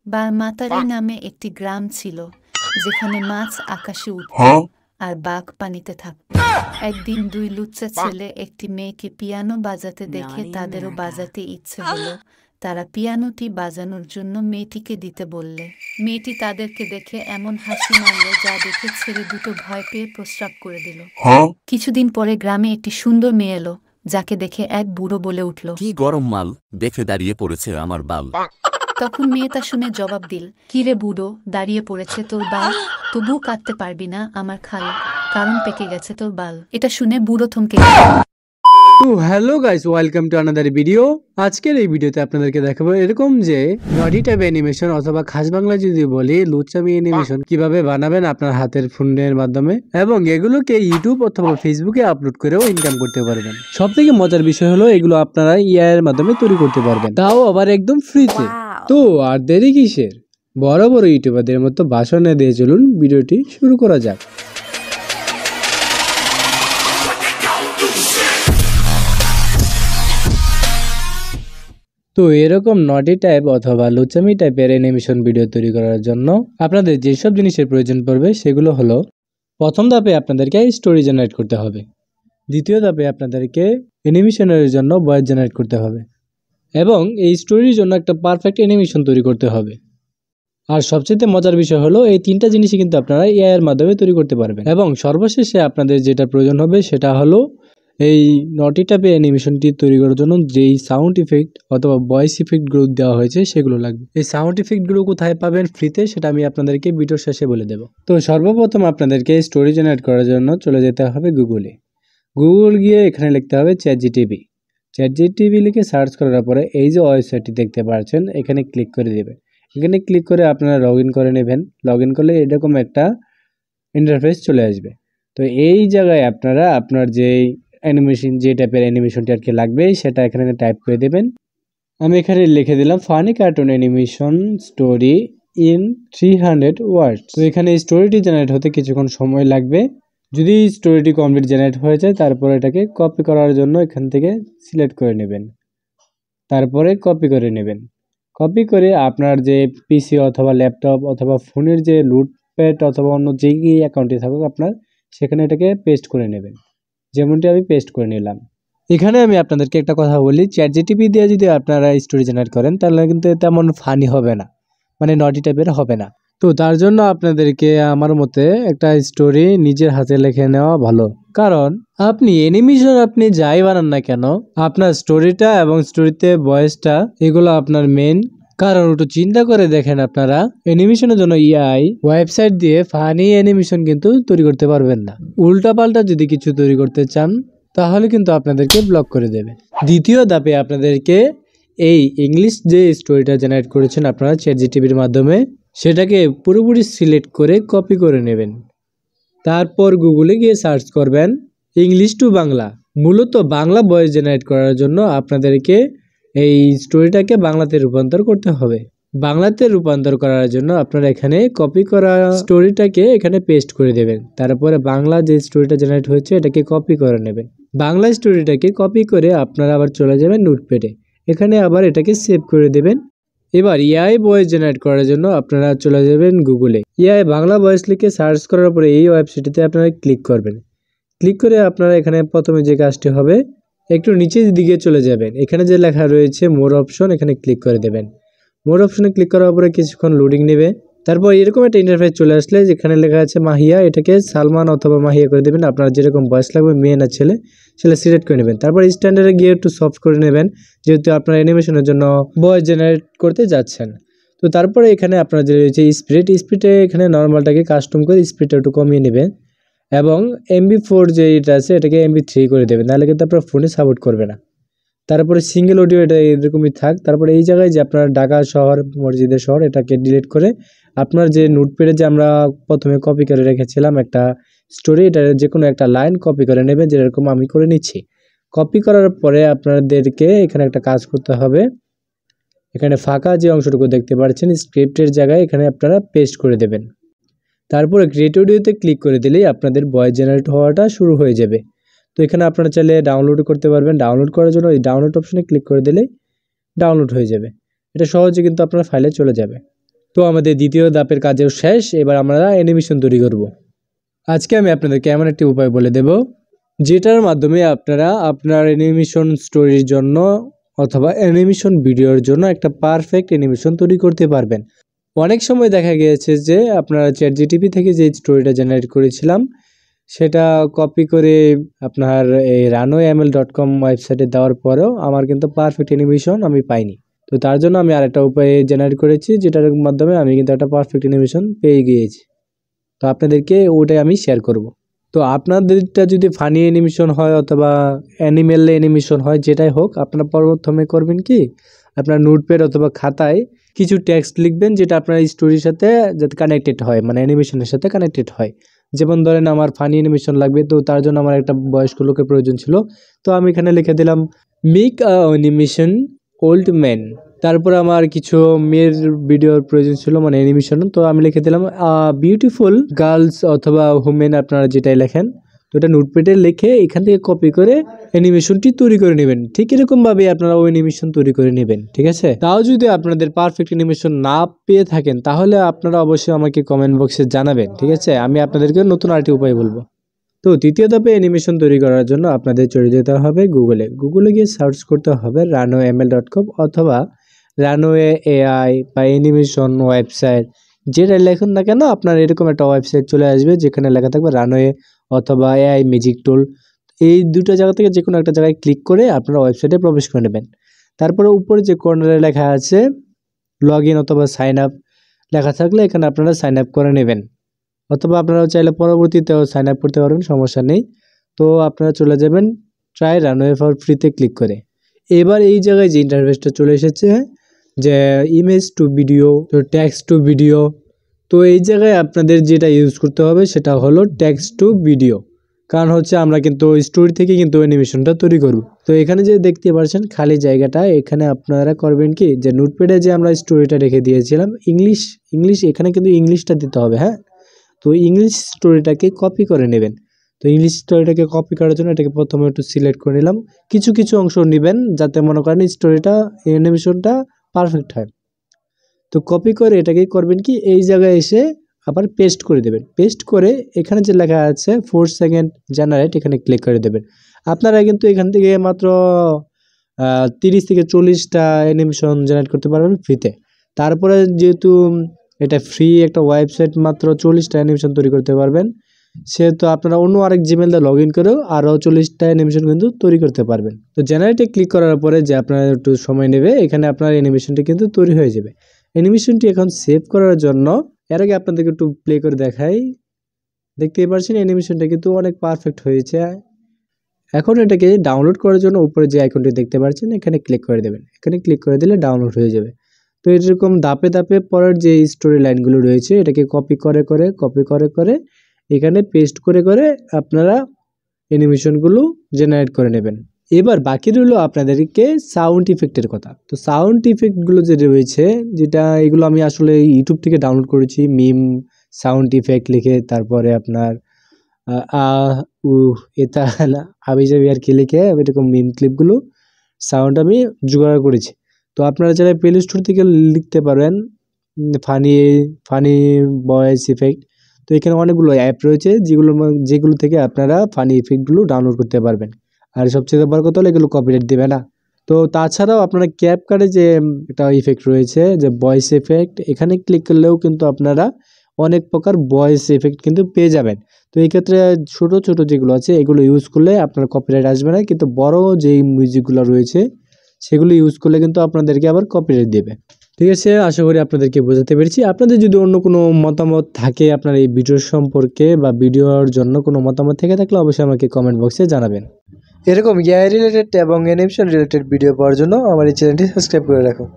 মাতারি নামে একটি গ্রাম ছিল, যেখানে মাছ আকাশে উঠত আর বাঘ পানিতে থাকত। একদিন দুই লুচ্চা ছেলে একটি মেয়েকে পিয়ানো বাজাতে দেখে তাদেরও বাজাতে ইচ্ছে হলো। তারা পিয়ানোটি বাজানোর জন্য মেয়েটিকে দিতে বললে। মেয়েটি তাদেরকে দেখে এমন হাসি মারল যা দেখে ছেলে দুটো ভয় পেয়ে প্রস্রাব করে দিল। কিছুদিন পরে গ্রামে একটি সুন্দর মেয়ে এলো, যাকে দেখে এক বুড়ো বলে উঠল, কি গরম মাল, দেখে দাঁড়িয়ে পড়েছে আমার বাল। তখন মেয়েটা শুনে জবাব দিল, কি রে বুড়ো, দাঁড়িয়ে পড়েছে তোর বাল, তবুও কাটতে পারবি না আমার খাল, কারণ পেকে গেছে তোর বাল। এটা শুনে বুড়ো থমকে গেল। তো hello guys, welcome to another video. আজকের এই ভিডিওতে আপনাদেরকে দেখাবো এরকম যে নডি টাইপ অ্যানিমেশন অথবা খাস বাংলা যদি বলি লুচ্চামি অ্যানিমেশন কিভাবে বানাবেন আপনার হাতের ফোনের মাধ্যমে, এবং এগুলোকে ইউটিউব অথবা ফেসবুকে আপলোড করেও ইনকাম করতে পারবেন। সব থেকে মজার বিষয় হলো এগুলো আপনারা এআই এর মাধ্যমে তৈরি করতে পারবেন, তাও আবার একদম ফ্রিতে। তো আর দেরি কিসের, বড় বড় ইউটিউবারদের মতো ভাষণ দিয়ে চলুন ভিডিওটি শুরু করা যাক। তো এরকম নটি টাইপ অথবা লুচামি টাইপের অ্যানিমেশন ভিডিও তৈরি করার জন্য আপনাদের যেসব জিনিসের প্রয়োজন পড়বে সেগুলো হলো, প্রথম ধাপে আপনাদেরকে স্টোরি জেনারেট করতে হবে, দ্বিতীয় ধাপে আপনাদেরকে অ্যানিমেশনের জন্য ভয়েস জেনারেট করতে হবে, এবং এই স্টোরির জন্য একটা পারফেক্ট অ্যানিমেশন তৈরি করতে হবে। আর সবচেয়ে মজার বিষয় হলো এই তিনটা জিনিসই কিন্তু আপনারা এআই এর মাধ্যমে তৈরি করতে পারবেন। এবং সর্বশেষে আপনাদের যেটা প্রয়োজন হবে সেটা হলো এই নটি টাইপের অ্যানিমেশনটি তৈরি করার জন্য যেই সাউন্ড ইফেক্ট অথবা ভয়েস ইফেক্টগুলো দেওয়া হয়েছে সেগুলো লাগবে। এই সাউন্ড ইফেক্টগুলো কোথায় পাবেন ফ্রিতে, সেটা আমি আপনাদেরকে ভিডিওর শেষে বলে দেব। তো সর্বপ্রথম আপনাদেরকে স্টোরি জেনারেট করার জন্য চলে যেতে হবে গুগলে। গুগল গিয়ে এখানে লিখতে হবে চ্যাটজিপিটি। চ্যাটজিপিটি লিখে সার্চ করার পরে এই যে ওয়েবসাইটটি দেখতে পাচ্ছেন এখানে ক্লিক করে দেবেন। এখানে ক্লিক করে আপনারা লগ ইন করে নেবেন। লগ ইন করলে এরকম একটা ইন্টারফেস চলে আসবে। তো এই জায়গায় আপনারা আপনার যেই অ্যানিমেশন, যে টাইপের অ্যানিমেশনটি আর কি লাগবে সেটা এখানে টাইপ করে দেবেন। আমি এখানে লিখে দিলাম funny cartoon animation story in 300 ওয়ার্ডস। তো এখানে স্টোরিটি জেনারেট হতে কিছুক্ষণ সময় লাগবে। যদি স্টোরিটি কমপ্লিট জেনারেট হয়ে যায় তারপর এটাকে কপি করার জন্য এখান থেকে সিলেক্ট করে নেবেন, তারপরে কপি করে নেবেন। কপি করে আপনার যে পিসি অথবা ল্যাপটপ অথবা ফোনের যে নোটপ্যাড অথবা অন্য যেই অ্যাকাউন্টে থাকুক আপনার, সেখানে এটাকে পেস্ট করে নেবেন, যেমনটি আমি পেস্ট করে নিলাম। এখানে আমি আপনাদেরকে একটা কথা বলি, চ্যাটজিপিটি দিয়ে যদি আপনারা স্টোরি জেনারেট করেন তাহলে কিন্তু তেমন ফানি হবে না, মানে নটি টাইপের হবে না। তো তার জন্য আপনাদেরকে আমার মতে একটা স্টোরি নিজের হাতে লিখে নেওয়া ভালো, কারণ আপনি অ্যানিমেশন আপনি যাই বানান না কেন আপনার স্টোরিটা এবং স্টোরিতে ভয়েসটা এগুলো আপনার মেন। কারণ একটু চিন্তা করে দেখেন, আপনারা অ্যানিমেশনের জন্য এআই ওয়েবসাইট দিয়ে ফানি অ্যানিমেশন কিন্তু তৈরি করতে পারবেন না। উল্টাপাল্টা যদি কিছু তৈরি করতে চান তাহলে কিন্তু আপনাদেরকে ব্লক করে দেবে। দ্বিতীয় ধাপে আপনাদেরকে এই ইংলিশ যে স্টোরিটা জেনারেট করেছেন আপনারা চ্যাটজিপিটির মাধ্যমে, সেটাকে পুরোপুরি সিলেক্ট করে কপি করে নেবেন। তারপর গুগলে গিয়ে সার্চ করবেন ইংলিশ টু বাংলা। মূলত বাংলা ভয়েস জেনারেট করার জন্য আপনাদেরকে এই স্টোরিটাকে বাংলাতে রূপান্তর করতে হবে। বাংলাতে রূপান্তর করার জন্য আপনারা এখানে কপি করা স্টোরিটাকে এখানে পেস্ট করে দেবেন। তারপরে বাংলা যে স্টোরিটা জেনারেট হয়েছে এটাকে কপি করে নেবেন। বাংলা স্টোরিটাকে কপি করে আপনারা আবার চলে যাবেন নোটপ্যাডে, এখানে আবার এটাকে সেভ করে দেবেন। এবার এআই ভয়েস জেনারেট করার জন্য আপনারা চলে যাবেন গুগলে। এআই বাংলা ভয়েস লিখে সার্চ করার পরে এই ওয়েবসাইটটিতে আপনারা ক্লিক করবেন। ক্লিক করে আপনারা এখানে প্রথমে যে কাজটি হবে, একটু নিচের দিকে চলে যাবেন, এখানে যে লেখা রয়েছে মোর অপশন, এখানে ক্লিক করে দেবেন। মোর অপশনে ক্লিক করার পরে কিছুক্ষণ লোডিং নেবে। তারপর এরকম একটা ইন্টারফেস চলে আসলে যেখানে লেখা আছে মাহিয়া, এটাকে সালমান অথবা মাহিয়া করে দেবেন। আপনার যেরকম ভয়েস লাগবে, মেয়ে না ছেলে, সেটা সিলেক্ট করে নেবেন। তারপর স্ট্যান্ডার্ডে গিয়ে একটু সফট করে নেবেন, যেহেতু আপনার অ্যানিমেশনের জন্য ভয়েস জেনারেট করতে যাচ্ছেন। তো তারপরে এখানে আপনার যে রয়েছে স্পিডে এখানে নর্মালটাকে কাস্টম করে স্পিডটা একটু কমিয়ে নেবেন, এবং MB4 যে এটা আছে এটাকে MB3 করে দেবেন, নাহলে কিন্তু আপনার ফোনে সাপোর্ট করবে না। তারপরে সিঙ্গেল অডিও এটা এরকমই থাক। তারপরে এই জায়গায় যে আপনার ঢাকা শহর, মসজিদের শহর, এটাকে ডিলিট করে আপনার যে নোটপ্যাডে যে আমরা প্রথমে কপি করে রেখেছিলাম একটা স্টোরি, এটা যে কোনো একটা লাইন কপি করে নেবেন, যেরকম আমি করে নিচ্ছি। কপি করার পরে আপনাদেরকে এখানে একটা কাজ করতে হবে, এখানে ফাঁকা যে অংশটুকু দেখতে পাচ্ছেন স্ক্রিপ্টের জায়গায় এখানে আপনারা পেস্ট করে দেবেন। তারপরে ক্রিয়েট অডিওতে ক্লিক করে দিলেই আপনাদের ভয়েস জেনারেট হওয়াটা শুরু হয়ে যাবে। তো এখানে আপনারা চাইলে ডাউনলোড করতে পারবেন। ডাউনলোড করার জন্য এই ডাউনলোড অপশনে ক্লিক করে দিলেই ডাউনলোড হয়ে যাবে। এটা সহজে কিন্তু আপনার ফাইলে চলে যাবে। তো আমাদের দ্বিতীয় ধাপের কাজেও শেষ। এবার আমরা অ্যানিমেশন তৈরি করব। আজকে আমি আপনাদেরকে এমন একটি উপায় বলে দেব যেটার মাধ্যমে আপনারা আপনার অ্যানিমেশন স্টোরির জন্য অথবা অ্যানিমেশন ভিডিওর জন্য একটা পারফেক্ট অ্যানিমেশন তৈরি করতে পারবেন। অনেক সময় দেখা গিয়েছে যে আপনারা চ্যাটজিপিটি থেকে যে স্টোরিটা জেনারেট করেছিলাম সেটা কপি করে আপনার এই ranoyaml.com ওয়েবসাইটে দেওয়ার পরেও আমার কিন্তু পারফেক্ট অ্যানিমেশন আমি পাইনি। তো তার জন্য আমি আরেকটা উপায়ে জেনারেট করেছি, যেটার মাধ্যমে আমি কিন্তু একটা পারফেক্ট অ্যানিমেশন পেয়ে গিয়েছি। তো আপনাদেরকে ওটাই আমি শেয়ার করব। তো আপনাদেরটা যদি ফানি অ্যানিমেশন হয় অথবা অ্যানিমেল অ্যানিমেশন হয়, যেটাই হোক, আপনারা প্রথমে করবেন কি, আপনার নোটপ্যাড অথবা খাতায় কিছু টেক্সট লিখবেন যেটা আপনার স্টোরির সাথে যাতে কানেক্টেড হয়, মানে অ্যানিমেশনের সাথে কানেক্টেড হয়। যেমন ধরেন আমার ফানি অ্যানিমেশন লাগবে, তো তার জন্য আমার একটা বয়স্ক লোকের প্রয়োজন ছিল। তো আমি এখানে লিখে দিলাম make a animation old man. তারপর আমার কিছু মেয়ের ভিডিওর প্রয়োজন ছিল, মানে অ্যানিমেশন। তো আমি লিখে দিলাম বিউটিফুল গার্লস অথবা ওমেন, আপনারা যেটাই লেখেন। তো এটা নোটপ্যাডে লিখে এখান থেকে কপি করে অ্যানিমেশনটি তৈরি করে নেবেন। ঠিক এরকমভাবে আপনারা ওই অ্যানিমেশন তৈরি করে নেবেন, ঠিক আছে? তাও যদি আপনাদের পারফেক্ট অ্যানিমেশন না পেয়ে থাকেন তাহলে আপনারা অবশ্যই আমাকে কমেন্ট বক্সে জানাবেন, ঠিক আছে? আমি আপনাদেরকে নতুন আরেকটি উপায় বলবো। তো তৃতীয় ধাপে অ্যানিমেশন তৈরি করার জন্য আপনাদের চলে যেতে হবে গুগলে গিয়ে সার্চ করতে হবে ranoyaml.com অথবা রানওয়ে এআই বা অ্যানিমেশন ওয়েবসাইট, যেটা লেখুন না কেন আপনার এরকম একটা ওয়েবসাইট চলে আসবে যেখানে লেখা থাকবে রানওয়ে অথবা এআই ম্যাজিক টুল। এই দুটো জায়গা থেকে যে কোনো একটা জায়গায় ক্লিক করে আপনারা ওয়েবসাইটে প্রবেশ করে নেবেন। তারপরে উপরে যে কর্নারে লেখা আছে লগ ইন অথবা সাইন আপ লেখা থাকলে এখানে আপনারা সাইন আপ করে নেবেন, অথবা আপনারা চাইলে পরবর্তীতেও সাইন আপ করতে পারবেন, সমস্যা নেই। তো আপনারা চলে যাবেন ট্রাই রানওয়ে ফর ফ্রিতে ক্লিক করে। এবার এই জায়গায় যে ইন্টারফেসটা চলে এসেছে যে ইমেজ টু ভিডিও, তো টেক্সট টু ভিডিও, তো এই জায়গায় আপনাদের যেটা ইউজ করতে হবে সেটা হলো টেক্সট টু ভিডিও। কারণ হচ্ছে আমরা কিন্তু স্টোরি থেকে কিন্তু অ্যানিমেশনটা তৈরি করব। তো এখানে যে দেখতে পাচ্ছেন খালি জায়গাটা, এখানে আপনারা করবেন কি, যে নোটপ্যাডে যে আমরা স্টোরিটা রেখে দিয়েছিলাম ইংলিশ এখানে কিন্তু ইংলিশটা দিতে হবে, হ্যাঁ? তো ইংলিশ স্টোরিটাকে কপি করে নেবেন। তো ইংলিশ স্টোরিটাকে কপি করার জন্য এটাকে প্রথমে একটু সিলেক্ট করে নিলাম। কিছু কিছু অংশ নেবেন যাতে মনে করেন স্টোরিটা অ্যানিমেশনটা পারফেক্ট হয়। তো কপি করে এটাকে করবেন কি, এই জায়গায় এসে আবার পেস্ট করে দেবেন। পেস্ট করে এখানে যে লেখা আছে 4 সেকেন্ড জেনারেট, এখানে ক্লিক করে দেবেন। আপনারা কিন্তু এখান থেকে মাত্র 30 থেকে 40টা অ্যানিমেশন জেনারেট করতে পারবেন ফ্রিতে। তারপরে যেহেতু এটা ফ্রি একটা ওয়েবসাইট, মাত্র 40টা অ্যানিমেশন তৈরি করতে পারবেন, সেহেতু আপনারা অন্য আরেক জিমেল দিয়ে লগ ইন করেও আরও 40টা অ্যানিমেশন কিন্তু তৈরি করতে পারবেন। তো জেনারেটে ক্লিক করার পরে যে আপনার একটু সময় নেবে, এখানে আপনার অ্যানিমেশনটি কিন্তু তৈরি হয়ে যাবে। অ্যানিমেশনটি এখন সেভ করার জন্য এর আগে আপনাদেরকে একটু প্লে করে দেখাই। দেখতেই পাচ্ছেন অ্যানিমেশনটা কিন্তু অনেক পারফেক্ট হয়েছে। এখন এটাকে ডাউনলোড করার জন্য উপরে যে আইকনটি দেখতে পাচ্ছেন এখানে ক্লিক করে দেবেন। এখানে ক্লিক করে দিলে ডাউনলোড হয়ে যাবে। তো এরকম ধাপে ধাপে পরের যে স্টোরি লাইনগুলো রয়েছে এটাকে কপি করে এখানে পেস্ট করে আপনারা অ্যানিমেশনগুলো জেনারেট করে নেবেন। এবার বাকি রইল আপনাদেরকে সাউন্ড ইফেক্টের কথা। তো সাউন্ড ইফেক্টগুলো যে রয়েছে, যেটা এগুলো আমি আসলে ইউটিউব থেকে ডাউনলোড করেছি, মিম সাউন্ড ইফেক্ট লিখে, তারপরে আপনার এটা আবিজাবি আর কি লিখে এরকম মিম ক্লিপগুলো সাউন্ড আমি জোগাড় করেছি। তো আপনারা যারা প্লে স্টোর থেকে লিখতে পারেন ফানি ভয়েস ইফেক্ট। তো এখানে অনেকগুলো অ্যাপ রয়েছে যেগুলো থেকে আপনারা ফানি ইফেক্টগুলো ডাউনলোড করতে পারবেন। আর সবচেয়ে বড় কথা হলো এগুলো কপিরাইট দেবে না। তো তাছাড়াও আপনারা ক্যাপকাটে যে একটা ইফেক্ট রয়েছে যে ভয়েস ইফেক্ট, এখানে ক্লিক করলেও কিন্তু আপনারা অনেক প্রকার ভয়েস ইফেক্ট কিন্তু পেয়ে যাবেন। তো এই ক্ষেত্রে ছোট ছোট যেগুলো আছে এগুলো ইউজ করলে আপনার কপিরাইট আসবে না, কিন্তু বড় যেই মিউজিকগুলো রয়েছে সেগুলো ইউজ করলে কিন্তু আপনাদেরকে আবার কপিরাইট দেবে। ঠিক আছে, আশা করি আপনাদেরকে বোঝাতে পেরেছি। আপনাদের যদি অন্য কোনো মতামত থাকে আপনার এই ভিডিওর সম্পর্কে বা ভিডিওর জন্য কোনো মতামত থেকে থাকলে অবশ্যই আমাকে কমেন্ট বক্সে জানাবেন। এরকম এআই রিলেটেড এবং অ্যানিমেশন রিলেটেড ভিডিও পাওয়ার জন্য আমার এই চ্যানেলটি সাবস্ক্রাইব করে রাখুন।